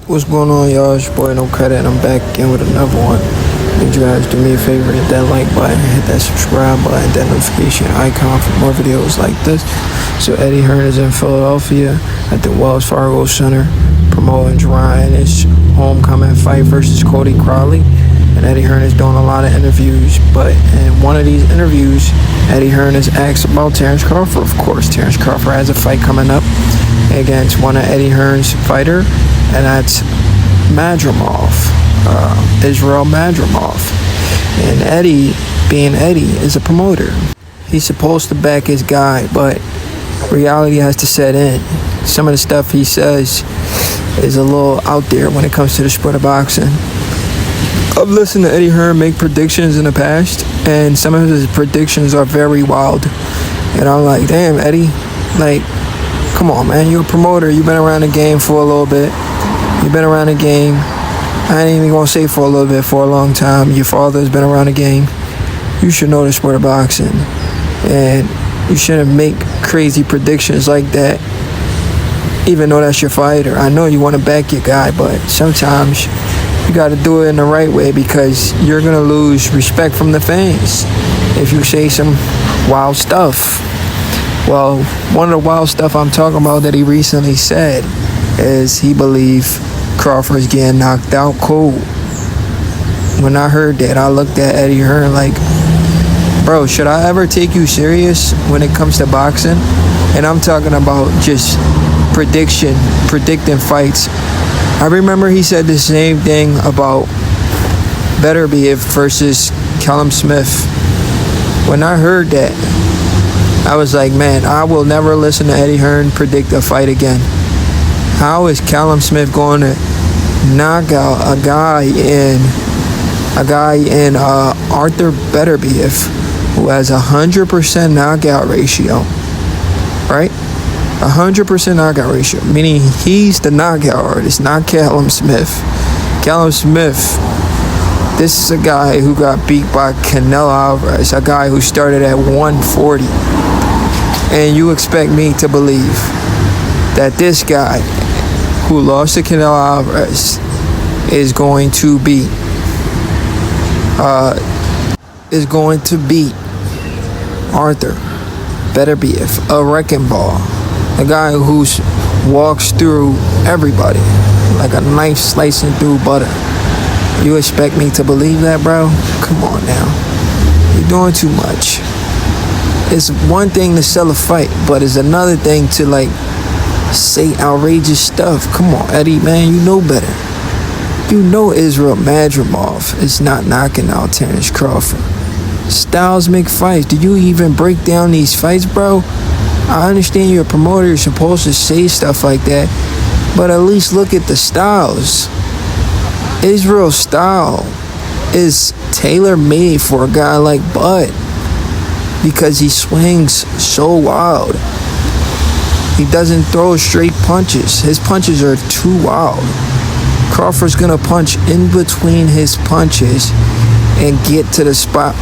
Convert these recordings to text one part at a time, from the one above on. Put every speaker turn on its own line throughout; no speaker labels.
What's going on, y'all? It's your boy No Credit, and I'm back again with another one. Need you guys do me a favor, hit that like button, hit that subscribe button, that notification icon for more videos like this. So Eddie Hearn is in Philadelphia at the Wells Fargo Center promoting his homecoming fight versus Cody Crowley. And Eddie Hearn is doing a lot of interviews, but in one of these interviews, Eddie Hearn is asked about Terence Crawford. Of course, Terence Crawford has a fight coming up against one of Eddie Hearn's fighter, and that's Madrimov, Israil Madrimov. And Eddie, being Eddie, is a promoter. He's supposed to back his guy, but reality has to set in. Some of the stuff he says is a little out there when it comes to the sport of boxing. I've listened to Eddie Hearn make predictions in the past, and some of his predictions are very wild. And I'm like, damn, Eddie, like, come on, man. You're a promoter. You've been around the game for a little bit. You've been around the game. I ain't even going to say for a little bit, for a long time. Your father's been around the game. You should know the sport of boxing. And you shouldn't make crazy predictions like that, even though that's your fighter. I know you want to back your guy, but sometimes you got to do it in the right way, because you're going to lose respect from the fans if you say some wild stuff. Well, one of the wild stuff I'm talking about that he recently said is he believed Crawford's getting knocked out cold. When I heard that, I looked at Eddie Hearn like, bro, should I ever take you serious when it comes to boxing? And I'm talking about just predicting fights. I remember he said the same thing about BetMGM versus Callum Smith. When I heard that, I was like, man, I will never listen to Eddie Hearn predict a fight again. How is Callum Smith going to knock out a guy in Arthur BetMGM who has 100% knockout ratio, right? 100% knockout ratio, meaning he's the knockout artist, not Callum Smith. Callum Smith, this is a guy who got beat by Canelo Alvarez, a guy who started at 140. And you expect me to believe that this guy who lost to Canelo Alvarez is going to beat Arthur BetMGM, a wrecking ball, a guy who walks through everybody like a knife slicing through butter. You expect me to believe that, bro? Come on now. You're doing too much. It's one thing to sell a fight, but it's another thing to, like, say outrageous stuff. Come on, Eddie, man, you know better. You know Israil Madrimov is not knocking out Terence Crawford. Styles make fights. Do you even break down these fights, bro? I understand you're a promoter. You're supposed to say stuff like that, but at least look at the styles. Israil's style is tailor-made for a guy like Bud, because he swings so wild. He doesn't throw straight punches. His punches are too wild. Crawford's gonna punch in between his punches and get to the spot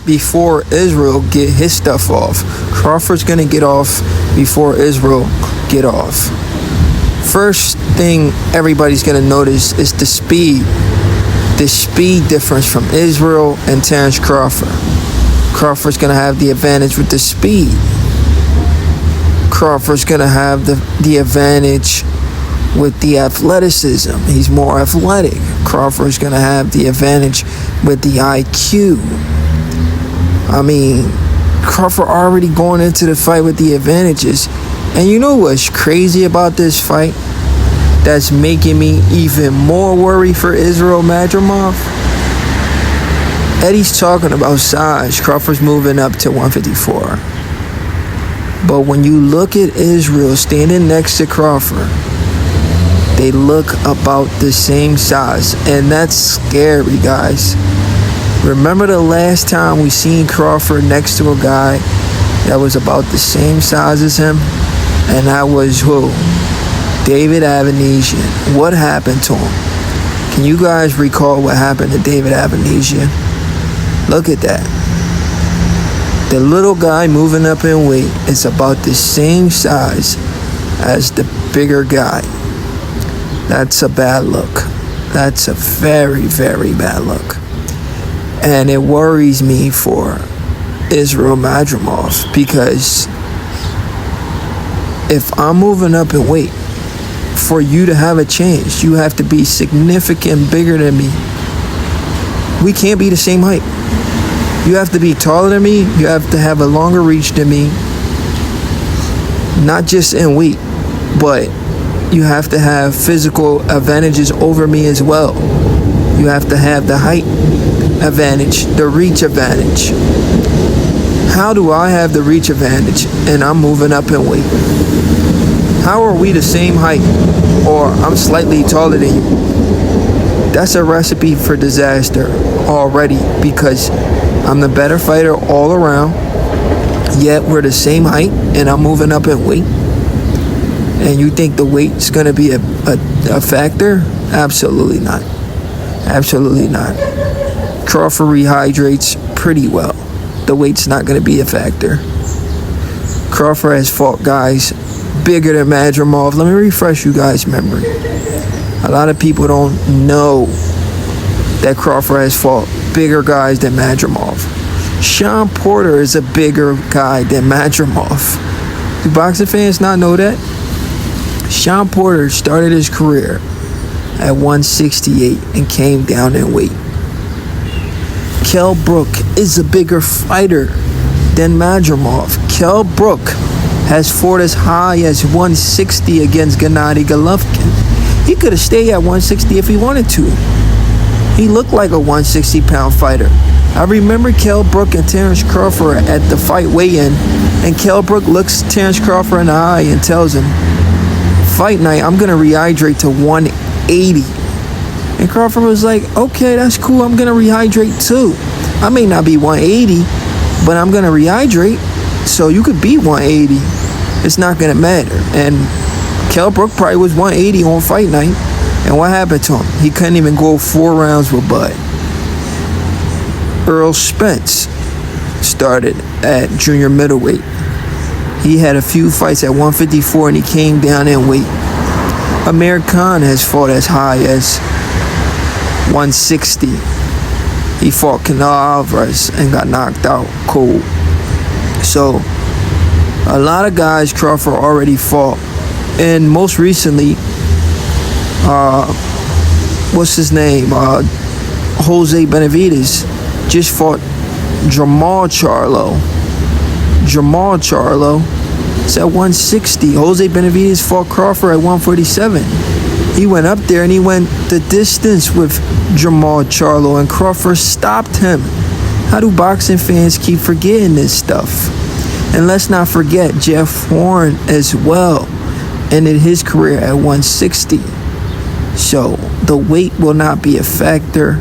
before Israil get his stuff off. Crawford's gonna get off before Israil get off. First thing everybody's gonna notice is the speed. The speed difference from Israil and Terence Crawford. Crawford's going to have the advantage with the speed. Crawford's going to have the advantage with the athleticism. He's more athletic. Crawford's going to have the advantage with the IQ. I mean, Crawford already going into the fight with the advantages. And you know what's crazy about this fight that's making me even more worried for Israil Madrimov? Eddie's talking about size. Crawford's moving up to 154. But when you look at Israil standing next to Crawford, they look about the same size. And that's scary, guys. Remember the last time we seen Crawford next to a guy that was about the same size as him? And that was who? David Avanesian. What happened to him? Can you guys recall what happened to David Avanesian? Look at that. The little guy moving up in weight is about the same size as the bigger guy. That's a bad look. That's a very, very bad look. And it worries me for Israil Madrimov, because if I'm moving up in weight, for you to have a chance, you have to be significant bigger than me. We can't be the same height. You have to be taller than me. You have to have a longer reach than me. Not just in weight, but you have to have physical advantages over me as well. You have to have the height advantage, the reach advantage. How do I have the reach advantage and I'm moving up in weight? How are we the same height, or I'm slightly taller than you? That's a recipe for disaster already, because I'm the better fighter all around, yet we're the same height and I'm moving up in weight. And you think the weight's going to be a factor? Absolutely not. Absolutely not. Crawford rehydrates pretty well. The weight's not going to be a factor. Crawford has fought guys bigger than Madrimov. Let me refresh you guys' memory. A lot of people don't know that Crawford has fought bigger guys than Madrimov. Sean Porter is a bigger guy than Madrimov. Do boxing fans not know that? Sean Porter started his career at 168 and came down in weight. Kell Brook is a bigger fighter than Madrimov. Kell Brook has fought as high as 160 against Gennady Golovkin. He could have stayed at 160 if he wanted to. He looked like a 160-pound fighter. I remember Kell Brook and Terence Crawford at the fight weigh-in, and Kell Brook looks Terence Crawford in the eye and tells him, "Fight night, I'm going to rehydrate to 180. And Crawford was like, "Okay, that's cool. I'm going to rehydrate too. I may not be 180, but I'm going to rehydrate. So you could be 180. It's not going to matter." And Kell Brook probably was 180 on fight night. And what happened to him? He couldn't even go 4 rounds with Bud. Errol Spence started at junior middleweight. He had a few fights at 154 and he came down in weight. Amir Khan has fought as high as 160. He fought Canelo Alvarez and got knocked out cold. So, a lot of guys Crawford already fought. And most recently, what's his name? Jose Benavidez just fought Jamal Charlo. Jamal Charlo is at 160. Jose Benavidez fought Crawford at 147. He went up there and he went the distance with Jamal Charlo, and Crawford stopped him. How do boxing fans keep forgetting this stuff? And let's not forget Jeff Hearn as well, ended his career at 160. So the weight will not be a factor.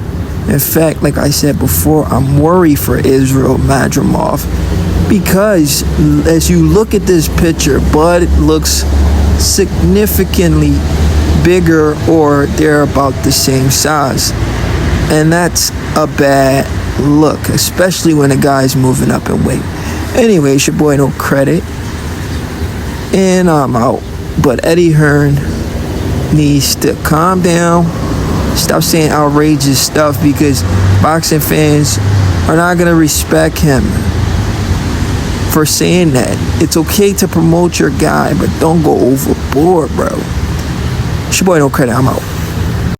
In fact, like I said before, I'm worried for Israil Madrimov, because as you look at this picture, Bud looks significantly bigger, or they're about the same size. And that's a bad look, especially when a guy's moving up in weight. Anyway, it's your boy No Credit, and I'm out. But Eddie Hearn needs to calm down, stop saying outrageous stuff, because boxing fans are not going to respect him for saying that. It's okay to promote your guy, but don't go overboard, bro. It's your boy No Credit. I'm out.